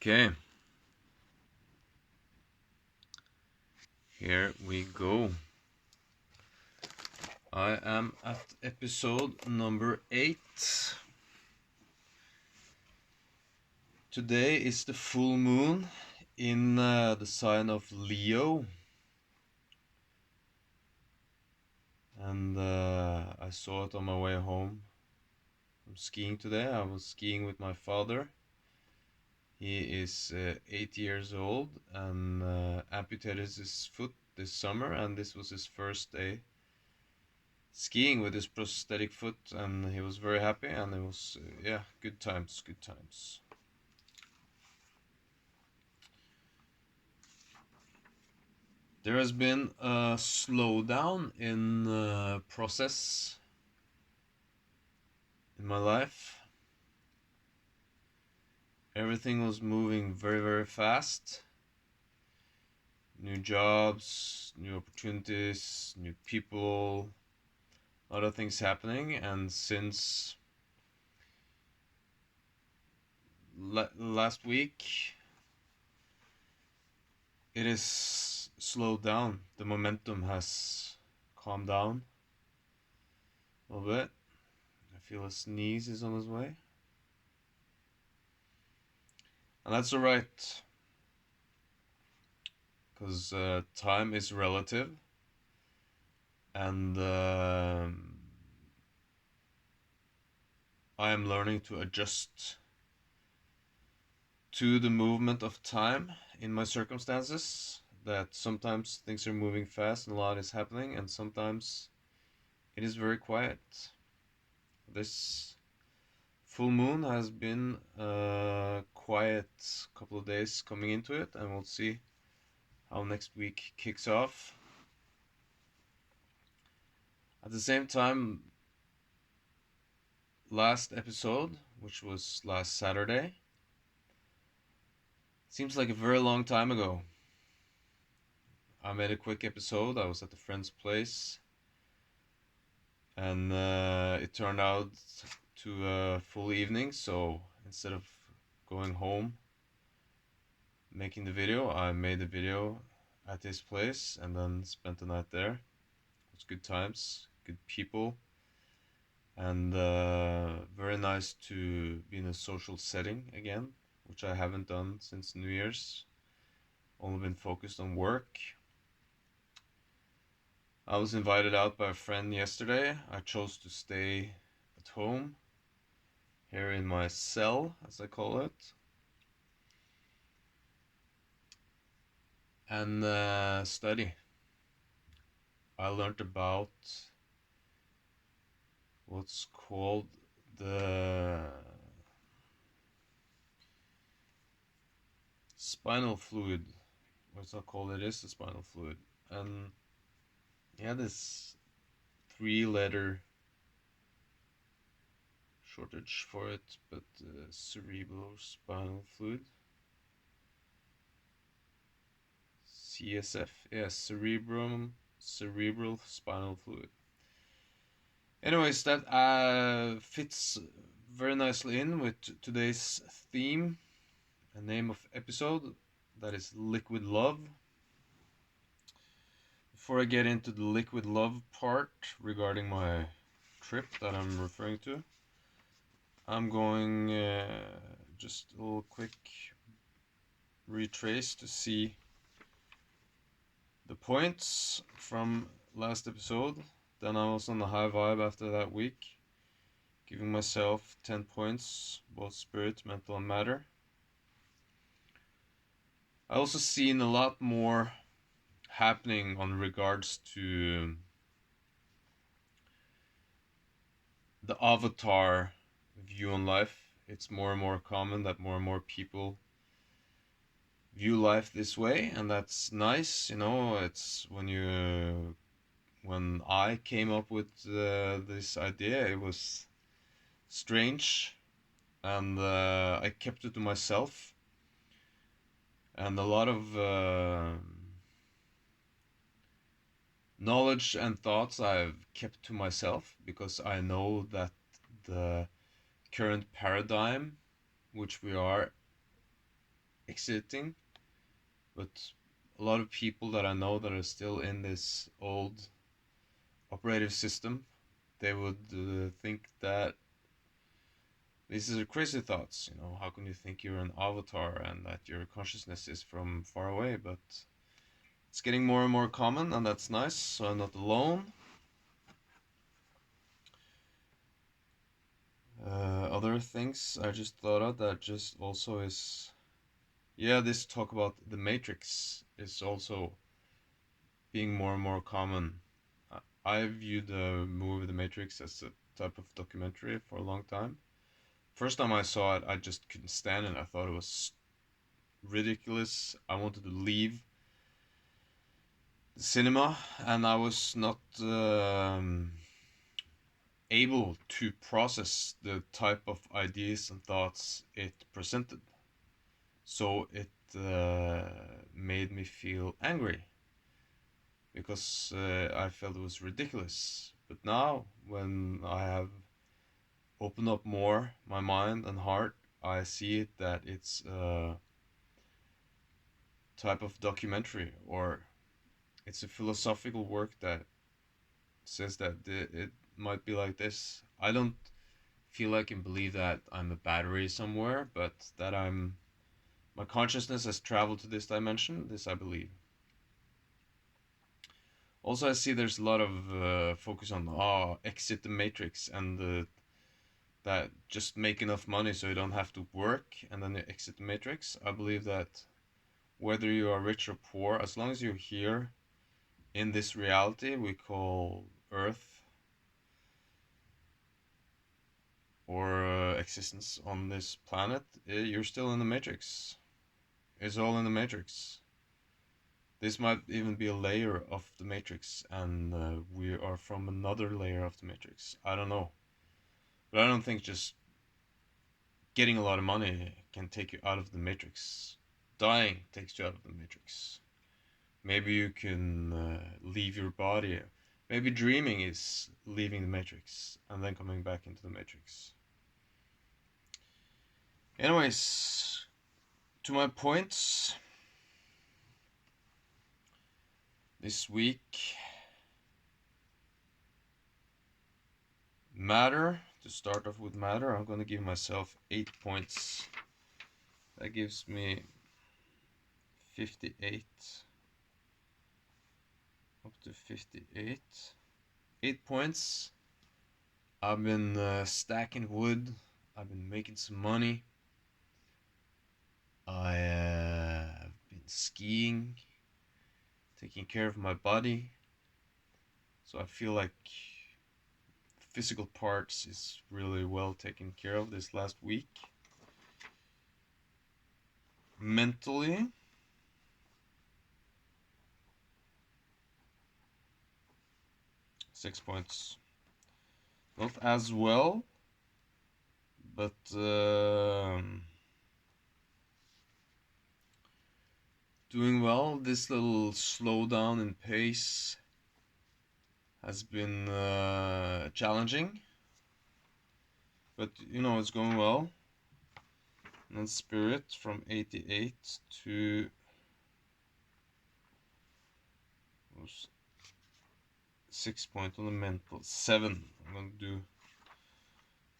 Okay, here we go. I am at episode number 8. Today is the full moon in the sign of Leo. And I saw it on my way home from skiing today. I was skiing with my father. He is 8 years old and amputated his foot this summer, and this was his first day skiing with his prosthetic foot, and he was very happy, and it was good times. There has been a slowdown in process in my life. Everything was moving very fast. New jobs, new opportunities, new people, a lot of things happening, and since last week it is slowed down. The momentum has calmed down a little bit. I feel a sneeze is on his way. And that's alright, because time is relative, and I am learning to adjust to the movement of time in my circumstances. That sometimes things are moving fast and a lot is happening, and sometimes it is very quiet. This full moon has been a quiet couple of days coming into it, and we'll see how next week kicks off. At the same time, last episode, which was last Saturday, seems like a very long time ago. I made a quick episode. I was at a friend's place, and it turned out to a full evening, so instead of going home making the video, I made the video at his place and then spent the night there. It was good times, good people, and very nice to be in a social setting again, which I haven't done since New Year's. Only been focused on work. I was invited out by a friend yesterday. I chose to stay at home, here in my cell, as I call it, and study. I learned about what's called the spinal fluid. What's not called, it is the spinal fluid. And yeah, this 3-letter shortage for it, but cerebral spinal fluid. CSF, yeah, cerebral spinal fluid. Anyways, that fits very nicely in with today's theme and name of episode, that is liquid love. Before I get into the liquid love part regarding my trip that I'm referring to, I'm going just a little quick retrace to see the points from last episode. Then I was on the high vibe after that week, giving myself 10 points, both spirit, mental, and matter. I also seen a lot more happening on regards to the avatar view on life. It's more and more common that more and more people view life this way, and that's nice. It's when I came up with this idea, it was strange, and I kept it to myself, and a lot of knowledge and thoughts I've kept to myself, because I know that the current paradigm which we are exiting, but a lot of people that I know that are still in this old operative system, they would think that these are crazy thoughts. You know, how can you think you're an avatar and that your consciousness is from far away? But it's getting more and more common, and that's nice, so I'm not alone. Other things I just thought of that just also is, yeah, this talk about the Matrix is also being more and more common. I viewed the movie The Matrix as a type of documentary for a long time. First time I saw it, I just couldn't stand it. I thought it was ridiculous. I wanted to leave the cinema, and I was not able to process the type of ideas and thoughts it presented. So it made me feel angry because I felt it was ridiculous. But now, when I have opened up more my mind and heart, I see it that it's a type of documentary, or it's a philosophical work that says that it might be like this. I don't feel I can believe that I'm a battery somewhere, but that my consciousness has traveled to this dimension. This I believe. Also, I see there's a lot of focus on exit the matrix, and that just make enough money so you don't have to work and then you exit the matrix. I believe that whether you are rich or poor, as long as you're here in this reality we call Earth, or existence on this planet, you're still in the matrix. It's all in the matrix. This might even be a layer of the matrix, and we are from another layer of the matrix. I don't know. But I don't think just getting a lot of money can take you out of the matrix. Dying takes you out of the matrix. Maybe you can leave your body. Maybe dreaming is leaving the matrix and then coming back into the matrix. Anyways, to my points this week. Matter. To start off with matter, I'm going to give myself 8 points. That gives me 58. Up to 58. 8 points. I've been stacking wood. I've been making some money. I have been skiing, taking care of my body. So I feel like physical parts is really well taken care of this last week. Mentally, six points. Not as well, but doing well. This little slowdown in pace has been challenging, but you know it's going well. And then spirit from 88 to 6 point on the mental, 7. I'm gonna do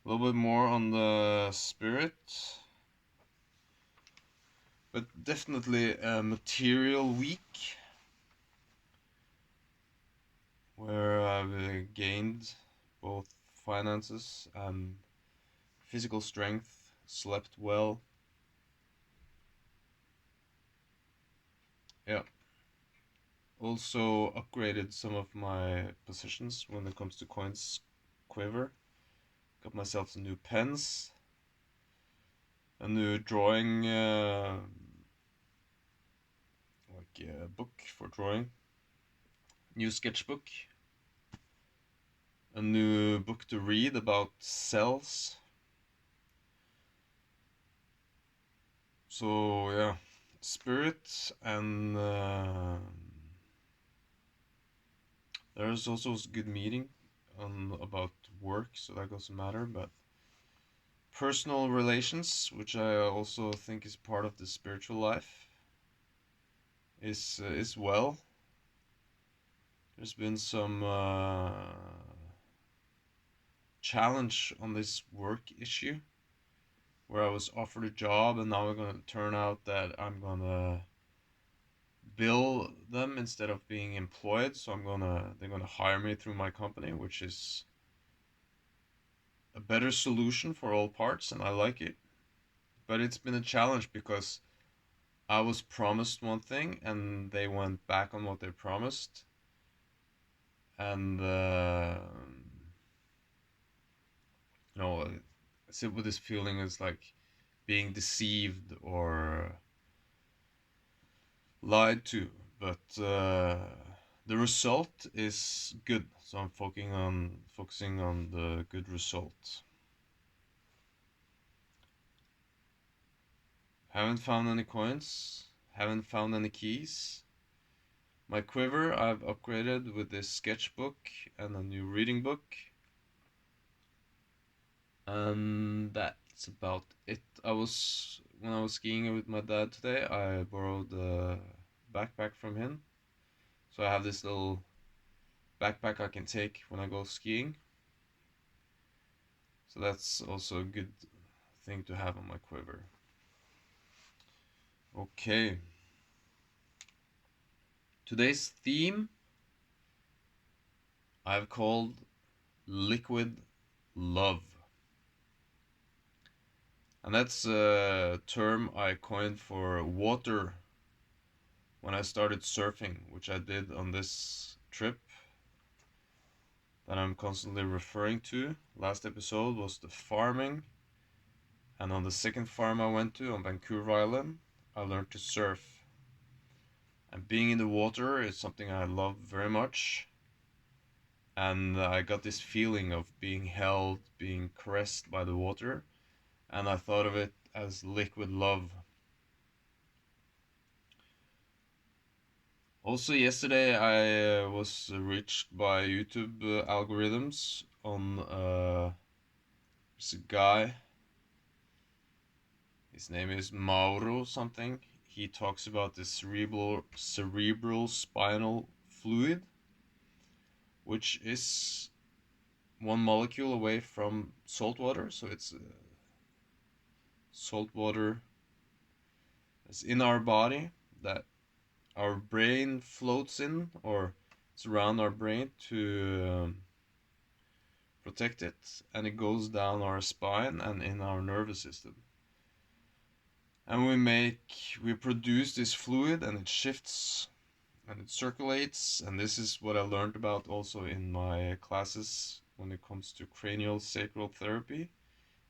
a little bit more on the spirit, but definitely a material week where I've gained both finances and physical strength, slept well. Yeah. Also upgraded some of my positions when it comes to coins quiver. Got myself some new pens, a new drawing book for drawing, new sketchbook, a new book to read about cells. So yeah, spirit, and there's also a good meeting about work, so that doesn't matter, but personal relations, which I also think is part of the spiritual life, is well. There's been some challenge on this work issue where I was offered a job and now it's gonna turn out that I'm gonna bill them instead of being employed. So they're gonna hire me through my company, which is a better solution for all parts, and I like it. But it's been a challenge because I was promised one thing and they went back on what they promised, and I sit with this feeling is like being deceived or lied to, but the result is good. So I'm focusing on the good result. Haven't found any coins. Haven't found any keys. My quiver I've upgraded with this sketchbook and a new reading book. And that's about it. When I was skiing with my dad today, I borrowed a backpack from him. So I have this little backpack I can take when I go skiing. So that's also a good thing to have on my quiver. Okay. Today's theme I've called liquid love. And that's a term I coined for water when I started surfing, which I did on this trip that I'm constantly referring to. Last episode was the farming, and on the second farm I went to on Vancouver Island, I learned to surf. And being in the water is something I love very much. And I got this feeling of being held, being caressed by the water, and I thought of it as liquid love. Also, yesterday I was reached by YouTube algorithms on there's a guy. His name is Mauro something. He talks about the cerebral spinal fluid, which is one molecule away from salt water. So it's salt water that's in our body that our brain floats in, or it's around our brain to protect it, and it goes down our spine and in our nervous system. And we produce this fluid, and it shifts and it circulates, and this is what I learned about also in my classes when it comes to cranial sacral therapy,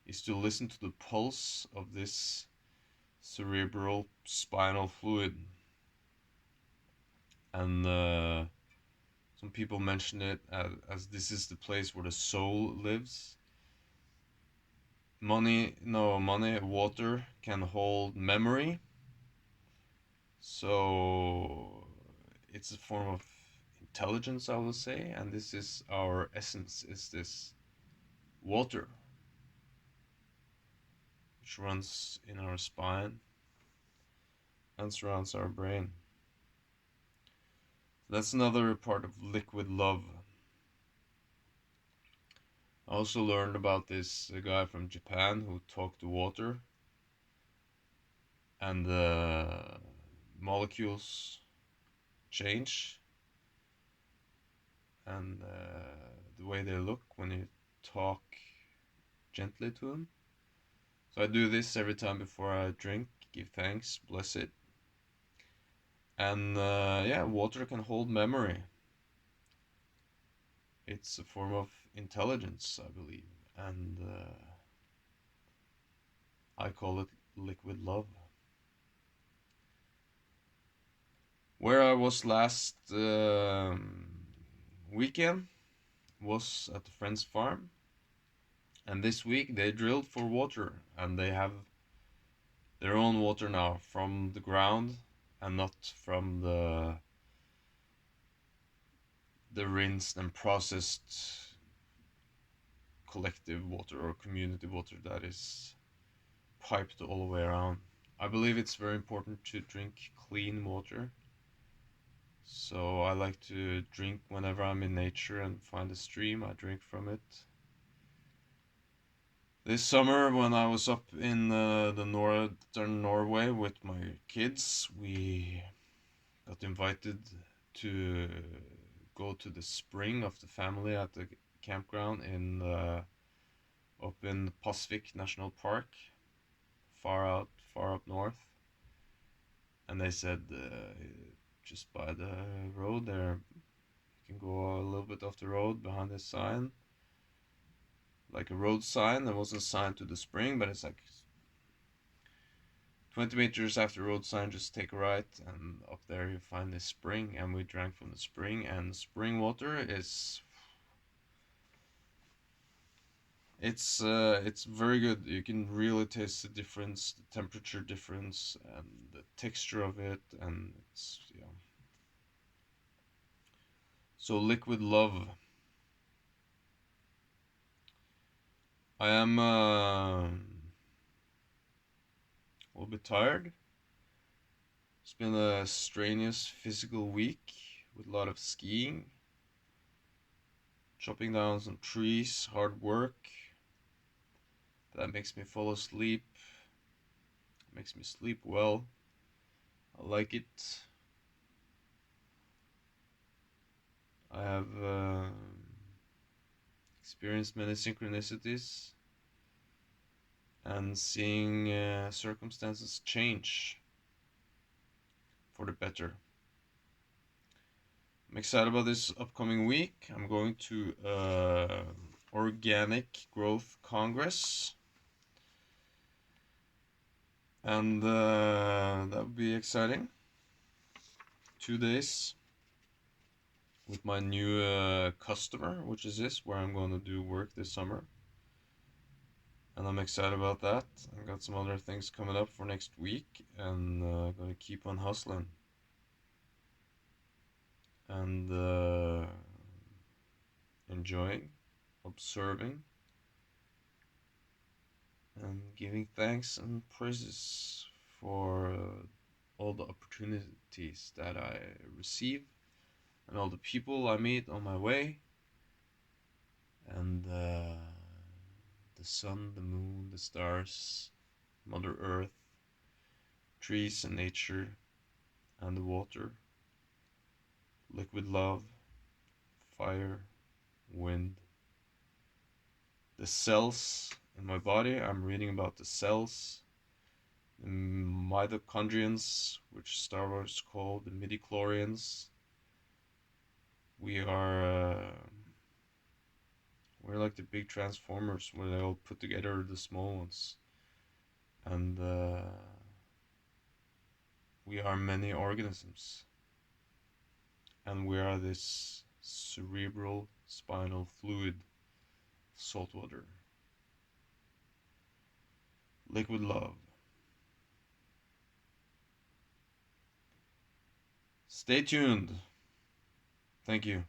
is to listen to the pulse of this cerebral spinal fluid. And some people mention it as this is the place where the soul lives. Water can hold memory. So it's a form of intelligence, I would say, and this is our essence, is this water, which runs in our spine and surrounds our brain. That's another part of liquid love. I also learned about this guy from Japan who talked to water, and the molecules change, and the way they look when you talk gently to them. So I do this every time before I drink, give thanks, bless it. And water can hold memory. It's a form of intelligence, I believe, and I call it liquid love. Where I was last weekend was at a friend's farm, and this week they drilled for water, and they have their own water now from the ground and not from the rinsed and processed collective water or community water that is piped all the way around. I believe it's very important to drink clean water. So I like to drink whenever I'm in nature and find a stream, I drink from it. This summer, when I was up in the northern Norway with my kids, we got invited to go to the spring of the family at the campground in up in Pasvik National Park, far up north. And they said just by the road there, you can go a little bit off the road behind this sign, like a road sign. There wasn't a sign to the spring, but it's like 20 meters after the road sign, just take a right, and up there you find this spring, and we drank from the spring, and spring water is it's very good. You can really taste the difference, the temperature difference, and the texture of it, and it's yeah. So Liquid Love. I am a little bit tired. It's been a strenuous physical week with a lot of skiing, chopping down some trees, hard work. That makes me fall asleep, makes me sleep well. I like it. I have experienced many synchronicities and seeing circumstances change for the better. I'm excited about this upcoming week. I'm going to Organic Growth Congress, and that would be exciting. 2 days with my new customer, which is this, where I'm going to do work this summer. And I'm excited about that. I've got some other things coming up for next week, and gonna keep on hustling. And enjoying, observing, and giving thanks and praises for all the opportunities that I receive and all the people I meet on my way, and the sun, the moon, the stars, Mother Earth, trees and nature, and the water, liquid love, fire, wind, the cells in my body. I'm reading about the cells, the mitochondrions, which Star Wars called the midichlorians. We're like the big transformers where they all put together the small ones, and we are many organisms, and we are this cerebral spinal fluid, salt water, liquid love. Stay tuned. Thank you.